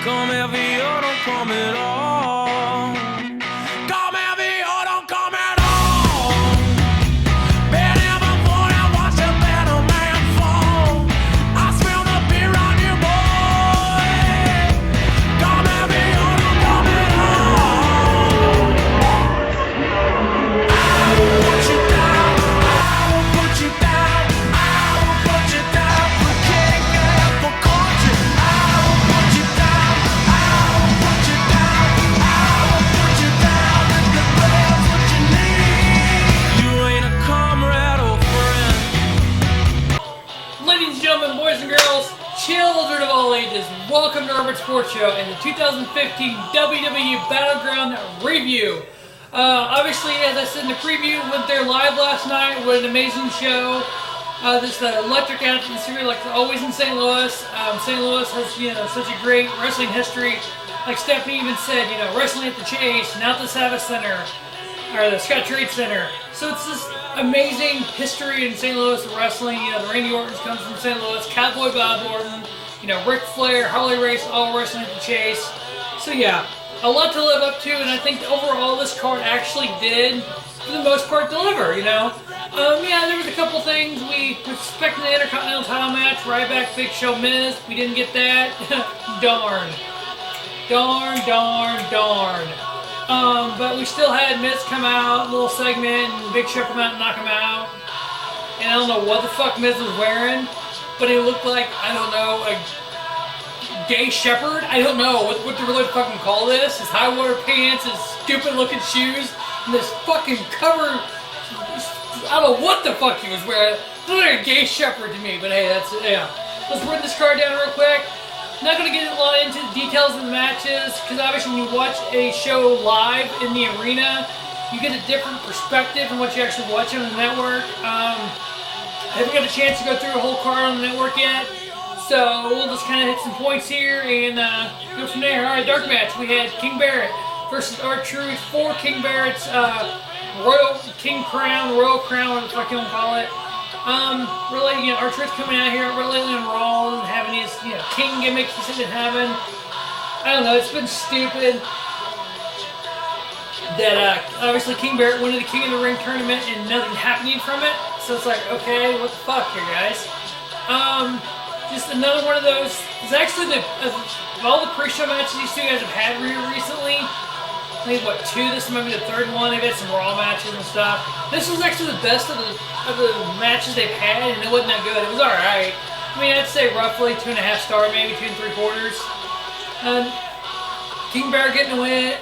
Come heavy or don't come at all. Come heavy or don't come at all. Been here before and watched a better man fall. I smell the beer on you, boy. Come heavy or don't come at all. I will put you down. I will put you down. I will put you down for king and for country. I will put you down. I will put you down. I will put you down. And the bell's what you need. You ain't a comrade or friend. Ladies and gentlemen, boys and girls, children of all ages, welcome to Urban Sports Show and the 2015 WWE Battleground review. Obviously, as I said in the preview, went there live last night. What an amazing show. This electric atmosphere, like always in St. Louis. St. Louis has, such a great wrestling history. Like Stephanie even said, wrestling at the Chase, not the Savage Center, or the Scott Trade Center. So it's this amazing history in St. Louis of wrestling. The Randy Orton comes from St. Louis, Cowboy Bob Orton, Ric Flair, Harley Race, all wrestling at the Chase. So yeah, a lot to live up to, and I think overall this card actually did, for the most part, deliver, Yeah, there was a couple things. We were expecting the Intercontinental title match, Ryback, Big Show, Miz. We didn't get that. Darn. But we still had Miz come out, a little segment, and Big Show come out and knock him out. And I don't know what the fuck Miz was wearing, but he looked like, I don't know, a gay shepherd? I don't know what to really fucking call this. His high water pants, his stupid looking shoes, and this fucking cover. I don't know what the fuck he was wearing. It looked like a gay shepherd to me, but hey, that's it. Yeah. Let's run this card down real quick. Not going to get a lot into the details of the matches, because obviously when you watch a show live in the arena, you get a different perspective from what you actually watch on the network. I haven't got a chance to go through a whole card on the network yet, so we'll just kind of hit some points here and go from there. Alright, dark match. We had King Barrett versus R-Truth for King Barrett's Royal Crown, what the fuck you want to call it. Really, R-Truth coming out here, really on Raw and having his, king gimmick he's been having. I don't know, it's been stupid that, obviously King Barrett went to the King of the Ring tournament and nothing happening from it. So it's like, okay, what the fuck here, guys? Just another one of those. It's actually of all the pre-show matches these two guys have had recently, I think, two? This might be the third one. They've had some Raw matches and stuff. This was actually the best of the matches they've had, and it wasn't that good. It was alright. I mean, I'd say roughly 2.5 star, maybe 2 3/4. King Barrett getting a win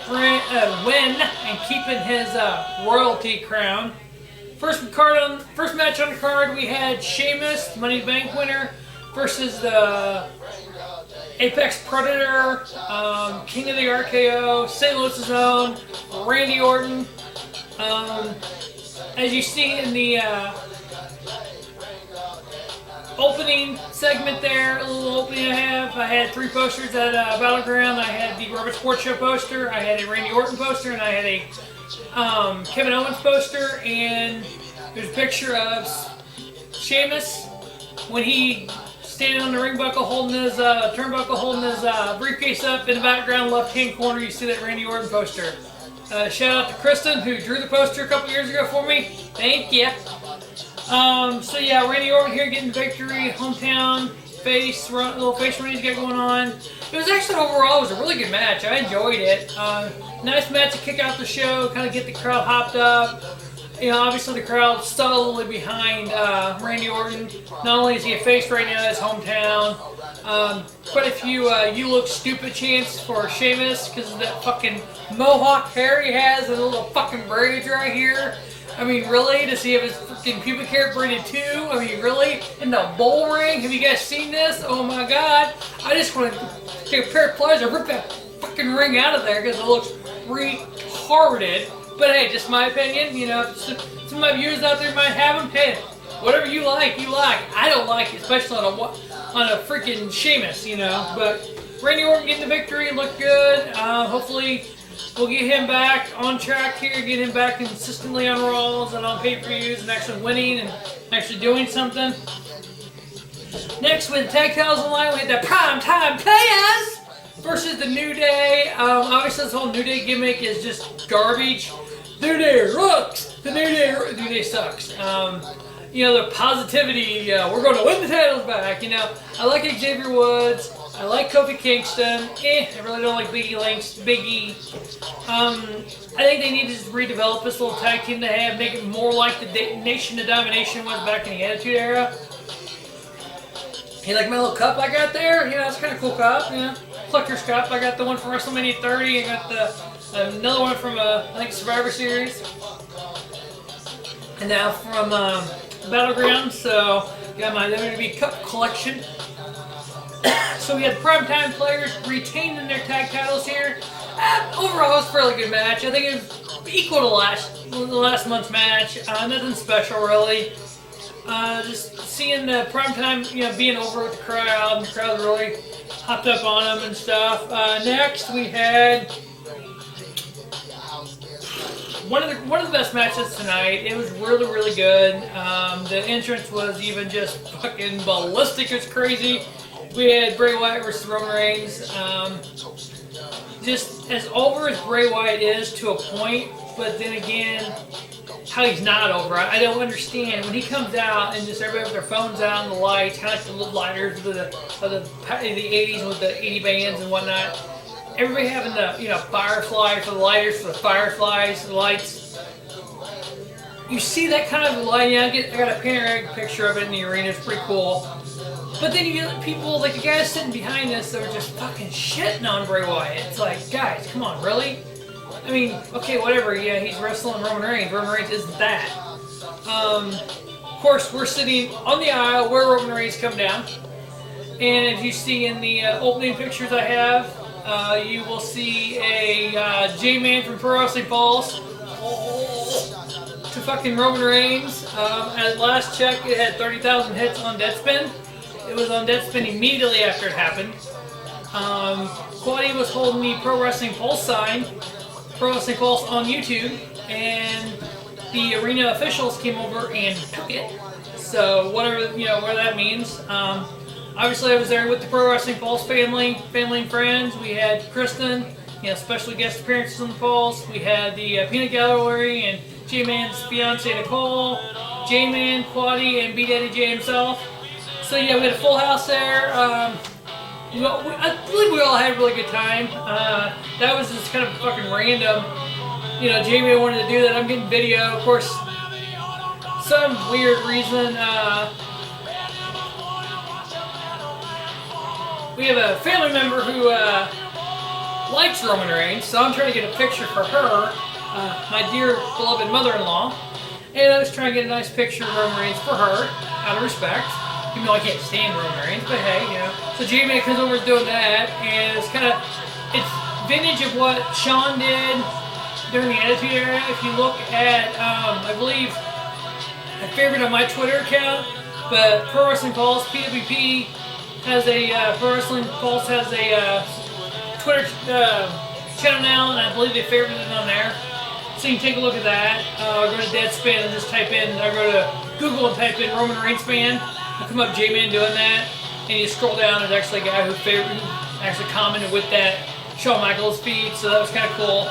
and keeping his royalty crown. First match on the card, we had Sheamus, Money in the Bank winner, versus the Apex Predator, King of the RKO, St. Louis's own, Randy Orton. As you see in the opening segment there, a little opening I had 3 posters at Battleground. I had the Urban Sports Show poster, I had a Randy Orton poster, and I had a Kevin Owens poster, and there's a picture of Sheamus when he standing on the ring buckle, holding his turnbuckle, holding his briefcase up. In the background, left-hand corner, you see that Randy Orton poster. Shout out to Kristen, who drew the poster a couple years ago for me. Thank ya. So yeah, Randy Orton here getting victory. Hometown little face run he's got going on. It was actually overall, it was a really good match. I enjoyed it. Nice match to kick out the show, kind of get the crowd hopped up. Obviously the crowd's solidly behind Randy Orton. Not only is he a face right now in his hometown, quite a few "you look stupid" chants for Sheamus because of that fucking mohawk hair he has and the little fucking braids right here. I mean, really? Does he have his freaking pubic hair braided too? I mean, really? In the bull ring? Have you guys seen this? Oh my god. I just want to take a pair of pliers and rip that fucking ring out of there because it looks retarded. But hey, just my opinion. Some of my viewers out there might have them. Hey, whatever you like, you like. I don't like it, especially on a freaking Sheamus, But Randy Orton getting the victory, looked good. Hopefully we'll get him back on track here, get him back consistently on Raws and on pay-per-views and actually winning and actually doing something. Next, with tag titles on the line, we had the Primetime Players versus the Obviously, this whole New Day gimmick is just garbage. New Day rocks. The New Day sucks. The positivity. We're going to win the titles back. I like Xavier Woods. I like Kofi Kingston. I really don't like Big E. I think they need to just redevelop this little tag team they have, make it more like the Nation of Domination was back in the Attitude Era. You like my little cup I got there? It's kind of cool cup. Collector's cup. I got the one from WrestleMania 30. I got another one from I think Survivor Series, and now from Battleground. So got my WWE Cup collection. So we had Primetime Players retaining their tag titles here. Overall, it was a fairly good match. I think it was equal to the last month's match. Nothing special, really. Just seeing the Primetime, being over with the crowd, and the crowd really hopped up on them and stuff. Next, we had one of the best matches tonight. It was really, really good. The entrance was even just fucking ballistic. It was crazy. We had Bray Wyatt versus Roman Reigns. Just as over as Bray Wyatt is to a point, but then again, how he's not over. I don't understand when he comes out and just everybody with their phones out and the lights, kind of like the little lighters of the 80s with the 80 bands and whatnot. Everybody having the firefly for the lighters, for the fireflies, the lights. You see that kind of light. I got a panoramic picture of it in the arena. It's pretty cool. But then you get people like the guys sitting behind us that are just fucking shitting on Bray Wyatt. It's like, guys, come on, really? I mean, okay, whatever. Yeah, he's wrestling Roman Reigns. Roman Reigns isn't that. Of course, we're sitting on the aisle where Roman Reigns come down. And as you see in the opening pictures I have, you will see a J-Man from Pro Wrestling Falls to fucking Roman Reigns. At last check, it had 30,000 hits on Deadspin. It was on Deadspin immediately after it happened. Quaddy was holding the Pro Wrestling Pulse sign, Pro Wrestling Pulse on YouTube, and the arena officials came over and took it. So whatever, what that means. Obviously I was there with the Pro Wrestling Pulse family and friends. We had Kristen, special guest appearances on the Pulse. We had the Peanut Gallery and J-Man's fiance Nicole, J-Man, Quaddy, and B Daddy J himself. So yeah, we had a full house there. I believe we all had a really good time. That was just kind of fucking random. Jamie wanted to do that. I'm getting video. Of course, some weird reason. We have a family member who likes Roman Reigns, so I'm trying to get a picture for her, my dear beloved mother-in-law. And I was trying to get a nice picture of Roman Reigns for her, out of respect. Even though I can't stand Roman Reigns, but hey, So J-Man comes over and doing that, and it's vintage of what Shawn did during the Attitude Era. If you look at, I believe, I favorite on my Twitter account, but Pro Wrestling Pulse, PWP, has a, Pro Wrestling Pulse has a Twitter channel now, and I believe they favorited it on there. So you can take a look at that. Go to Deadspin and just type in, I go to Google and type in Roman Reigns fan. You come up J-Man doing that, and you scroll down, there's actually a guy who actually commented with that Shawn Michaels feed, so that was kind of cool.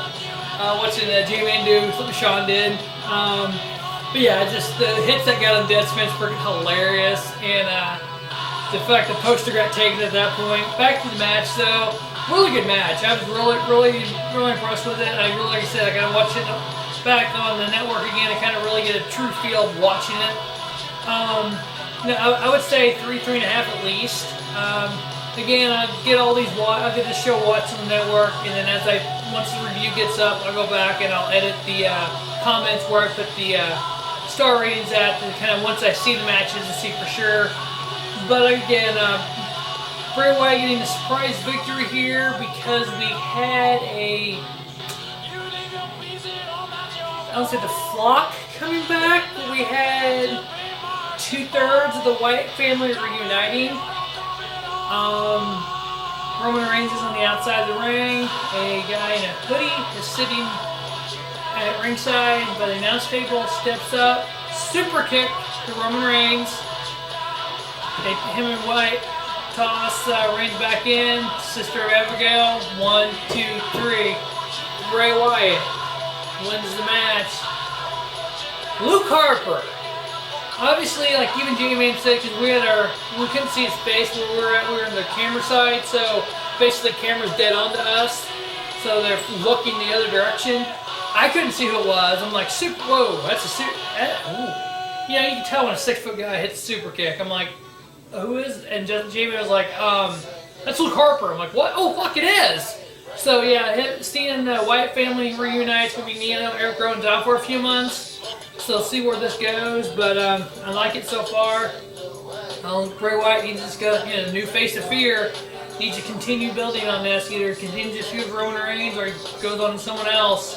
Watching J-Man do something Shawn did. But yeah, just the hits that got on Deadspin's freaking hilarious, and the fact the poster got taken at that point. Back to the match, though. Really good match. I was really impressed with it. Like I said, I gotta watch it back on the network again to kind of really get a true feel of watching it. I would say 3.5 at least. Again, I get the show watched on the network, and then once the review gets up, I'll go back and I'll edit the comments where I put the star ratings at, and kind of once I see the matches to see for sure. But again, Bray Wyatt getting a surprise victory here because we had I don't say the flock coming back, but we had 2/3 of the Wyatt family reuniting. Roman Reigns is on the outside of the ring. A guy in a hoodie is sitting at ringside by the announce table, steps up, super kick to Roman Reigns. Him and Wyatt Toss Reigns back in. Sister of Abigail. 1, 2, 3. Bray Wyatt wins the match. Luke Harper. Obviously, like even J-Man said, because we couldn't see his face where we were at. We were in the camera side, so basically the camera's dead onto us. So they're looking the other direction. I couldn't see who it was. I'm like, super. Whoa, that's a super. You know, you can tell when a 6-foot guy hits a super kick. I'm like, who is? And J-Man was like, that's Luke Harper. I'm like, what? Oh, fuck, it is. So yeah, seeing the Wyatt family reunites with Nino, Eric Rowan's out for a few months. So see where this goes, but I like it so far. Bray Wyatt needs to go, you know, the new face of fear. Needs to continue building on this. Either continues to feud Roman Reigns or he goes on to someone else.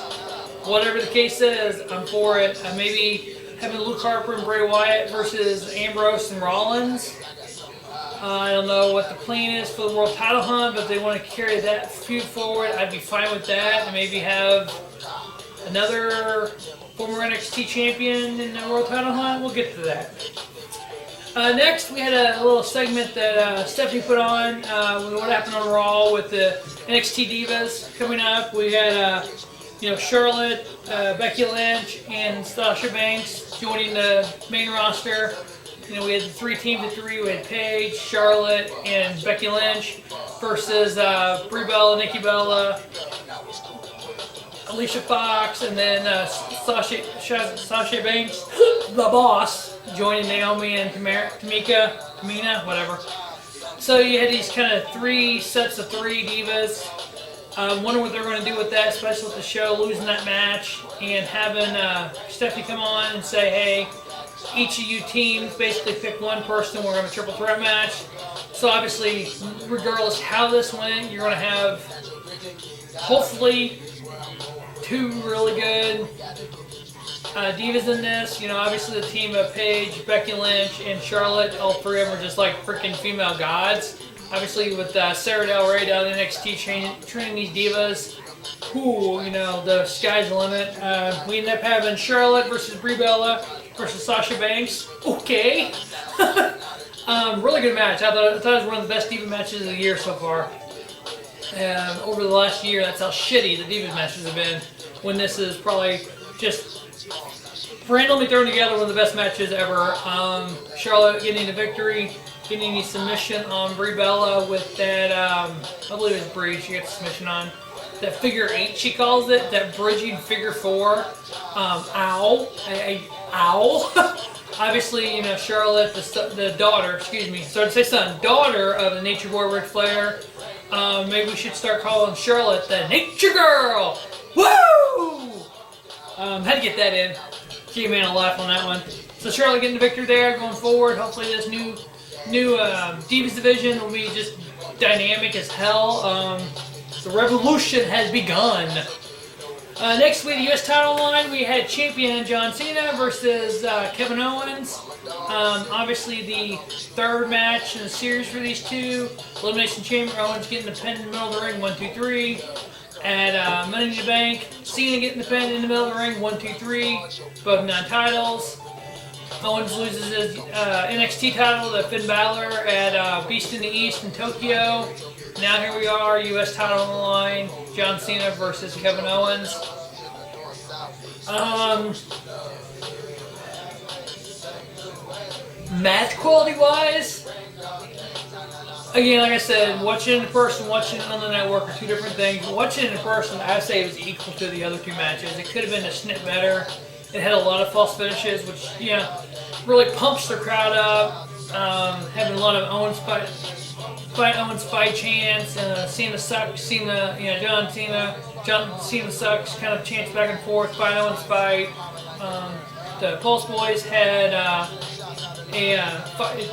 Whatever the case is, I'm for it. Maybe having Luke Harper and Bray Wyatt versus Ambrose and Rollins. I don't know what the plan is for the world title hunt, but if they want to carry that feud forward, I'd be fine with that. And maybe have another former NXT champion in the world title hunt. We'll get to that. Next, we had a little segment that Stephanie put on with what happened on Raw with the NXT Divas coming up. We had, Charlotte, Becky Lynch, and Sasha Banks joining the main roster. You know, we had the 3 teams of 3. We had Paige, Charlotte, and Becky Lynch versus Brie Bella, Nikki Bella, Alicia Fox, and then Sasha Banks, the boss, joining Naomi and Tamina, whatever. So you had these kind of 3 sets of 3 divas. Wonder what they're going to do with that, especially with the show losing that match, and having Stephanie come on and say, hey, each of you teams basically pick one person. We're going to have a triple threat match. So obviously, regardless how this went, you're going to have hopefully 2 really good divas in this. You know, obviously the team of Paige, Becky Lynch, and Charlotte, all 3 of them are just like freaking female gods. Obviously with Sarah Del Rey down in NXT training these divas, the sky's the limit. We ended up having Charlotte versus Brie Bella versus Sasha Banks. Okay. Really good match. I thought it was one of the best diva matches of the year so far. Over the last year, that's how shitty the Divas matches have been. When this is probably just randomly thrown together one of the best matches ever. Charlotte getting the victory, getting the submission on Brie Bella with that, I believe it was Brie she got the submission on. That figure 8 she calls it, that bridging figure 4. Ow. Obviously, Charlotte, the daughter, started to say son, daughter of the Nature Boy Ric Flair. Maybe we should start calling Charlotte the Nature Girl. Woo! Had to get that in. G-Man will laugh on that one. So Charlotte getting the victory there, going forward. Hopefully this new Divas division will be just dynamic as hell. The revolution has begun. Next week, the U.S. title line, we had champion John Cena versus Kevin Owens. Obviously, the 3rd match in the series for these 2. Elimination Chamber, Owens getting the pin in the middle of the ring, 1, 2, 3. At Money in the Bank, Cena getting the pin in the middle of the ring, 1, 2, 3. Both non-titles. Owens loses his NXT title to Finn Balor at Beast in the East in Tokyo. Now here we are, U.S. title on the line, John Cena versus Kevin Owens. Match quality-wise, again, like I said, watching it in person, watching it on the network are 2 different things. Watching it in person, I'd say it was equal to the other 2 matches. It could have been a snip better. It had a lot of false finishes, which, really pumps the crowd up. Having a lot of Owens fight chants, Cena sucks, John Cena sucks, kind of chants back and forth, fight Owens fight. The Pulse Boys had a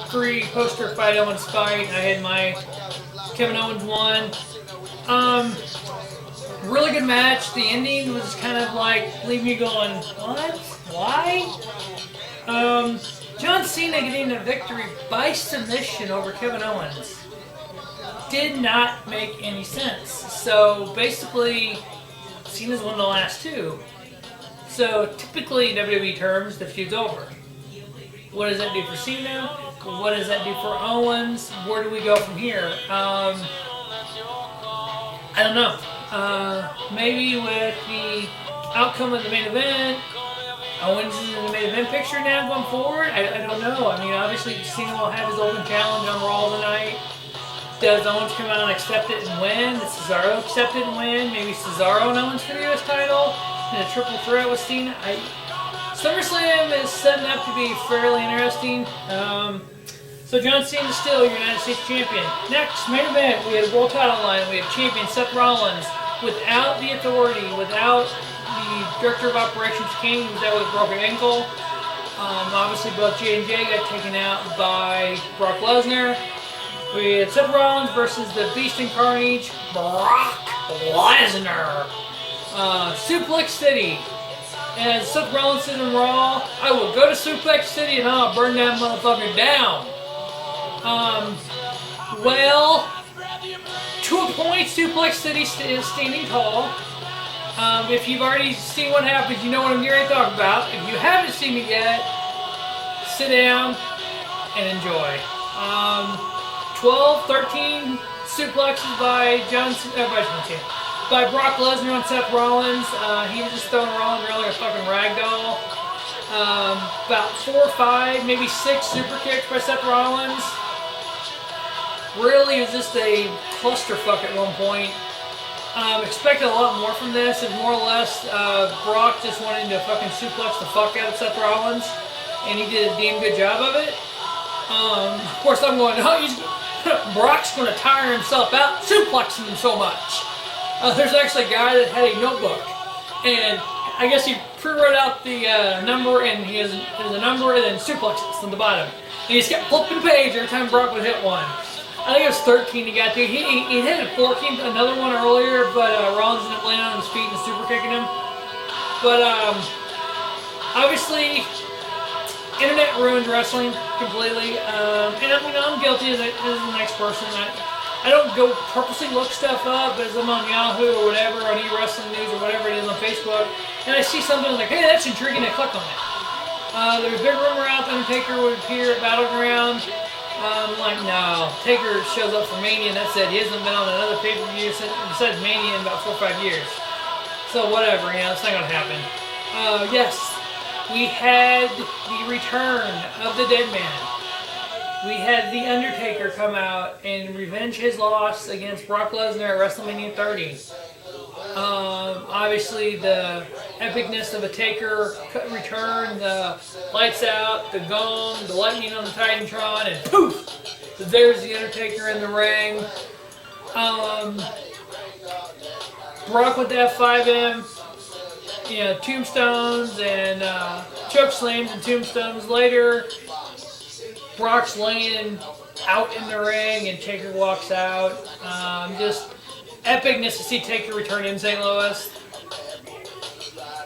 3-poster fight Owens fight. I had my Kevin Owens won. Really good match. The ending was kind of like, leave me going, what? Why? John Cena getting a victory by submission over Kevin Owens did not make any sense. So basically, Cena's won the last 2. So typically in WWE terms, the feud's over. What does that do for Cena? What does that do for Owens? Where do we go from here? I don't know. Maybe with the outcome of the main event, Owens is in the main event picture now going forward? I don't know. I mean, obviously, Cena will have his open challenge on Raw tonight. Does Owens come out and accept it and win? Does Cesaro accept it and win? Maybe Cesaro and Owens for the US title in a triple threat with Cena? SummerSlam is setting up to be fairly interesting. So John Cena is still your United States champion. Next, main event, we had a world title line. We have champion Seth Rollins without the authority, without the director of operations King, who was out with a broken ankle. Obviously, both J&J got taken out by Brock Lesnar. We had Seth Rollins versus the Beast Incarnate, Brock Lesnar. Suplex City. As Seth Rollins said in Raw, I will go to Suplex City and I'll burn that motherfucker down. Well, to a point, Suplex City is standing tall. If you've already seen what happens, you know what I'm getting ready to talk about. If you haven't seen it yet, sit down and enjoy. 12, 13 suplexes by by Brock Lesnar on Seth Rollins. He was just throwing Rollins around like a fucking ragdoll. About 4 or 5, maybe 6 super kicks by Seth Rollins. Really, it was just a clusterfuck at one point. Expected a lot more from this. It was more or less Brock just wanting to fucking suplex the fuck out of Seth Rollins, and he did a damn good job of it. Of course, I'm going, Brock's going to tire himself out suplexing him so much. There's actually a guy that had a notebook, and I guess he pre-wrote out the number, and he has a number, and then suplexes on the bottom. And he just kept flipping the page every time Brock would hit one. I think it was 13 he got to. He hit a 14, another one earlier, but Rollins ended up landing on his feet and super kicking him. But obviously, internet ruined wrestling completely. And I mean, I'm guilty as the next person. I don't go purposely look stuff up as I'm on Yahoo or whatever, on eWrestling News or whatever it is on Facebook, and I see something like, hey, that's intriguing, I click on it. There was a big rumor out that Undertaker would appear at Battleground. I'm like, no. Taker shows up for Mania, and that's it. He hasn't been on another pay-per-view besides Mania in about 4 or 5 years. So whatever, it's not going to happen. Yes, we had the return of the Dead Man. We had The Undertaker come out and revenge his loss against Brock Lesnar at WrestleMania 30. Obviously, the epicness of a Taker return, the lights out, the gong, the lightning on the Titantron, and poof! There's The Undertaker in the ring. Brock with the F5M, tombstones and choke slams and tombstones later. Brock's laying out in the ring and Taker walks out. Just epicness to see Taker return in St. Louis.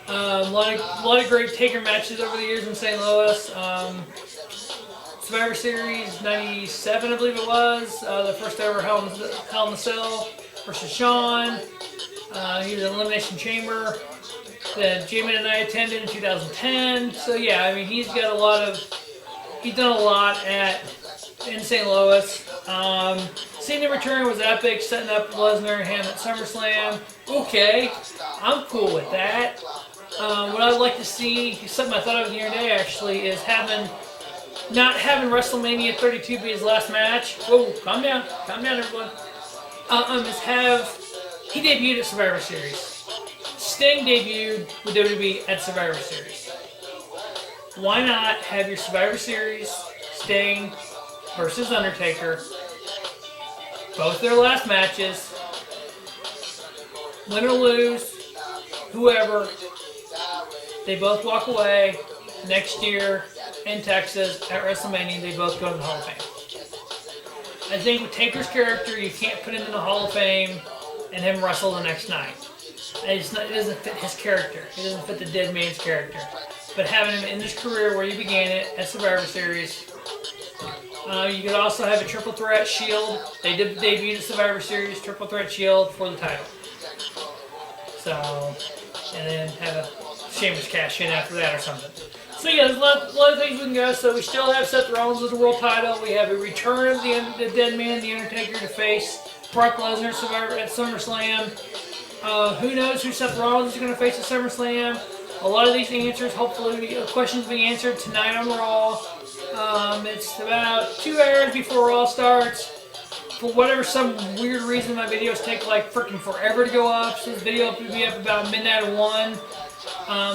A lot of great Taker matches over the years in St. Louis. Survivor Series 97, I believe it was. The first ever Hell in a Cell versus Shawn. He was in Elimination Chamber that J-Man and I attended in 2010. So yeah, I mean, he's done a lot in St. Louis. Cena return was epic, setting up Lesnar and him at SummerSlam. Okay, I'm cool with that. What I'd like to see, something I thought of the other day actually, is not having WrestleMania 32 be his last match. Whoa, calm down everyone. He debuted at Survivor Series. Sting debuted with WWE at Survivor Series. Why not have your Survivor Series, Sting versus Undertaker, both their last matches, win or lose, whoever, they both walk away next year in Texas at WrestleMania, they both go to the Hall of Fame. I think with Taker's character, you can't put him in the Hall of Fame and him wrestle the next night. It doesn't fit his character. It doesn't fit the Dead Man's character. But having him in his career where he began it at Survivor Series, you could also have a Triple Threat Shield. They did debut at Survivor Series, Triple Threat Shield for the title. So, and then have a Sheamus cash in after that or something. So yeah, there's a lot of things we can go. So we still have Seth Rollins with the world title. We have a return of the Dead Man, the Undertaker, to face Brock Lesnar at SummerSlam. Who knows who Seth Rollins is going to face at SummerSlam? A lot of these answers, hopefully, questions will be answered tonight on Raw. It's about 2 hours before Raw starts. For whatever some weird reason, my videos take like freaking forever to go up. So this video will be up about midnight or 1.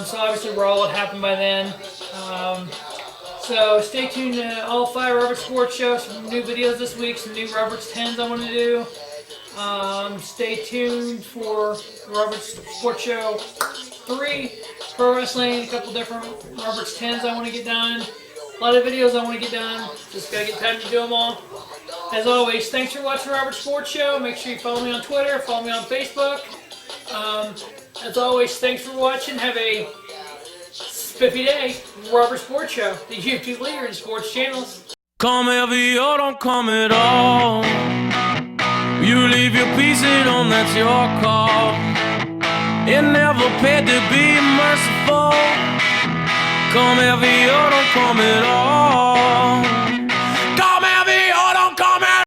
So obviously Raw would happen by then. So stay tuned to all 5 Robert Sports shows. Some new videos this week, some new Robert's 10s I want to do. Stay tuned for Robert's Sports Show 3, Pro Wrestling, a couple different Robert's 10s I want to get done. A lot of videos I want to get done. Just gotta get time to do them all. As always, thanks for watching Robert's Sports Show. Make sure you follow me on Twitter, follow me on Facebook. As always, thanks for watching. Have a spiffy day. Robert Sports Show, the YouTube leader in sports channels. Come heavy or don't come at all. You leave your piece at home, that's your call. It never paid to be merciful. Come heavy or don't come at all.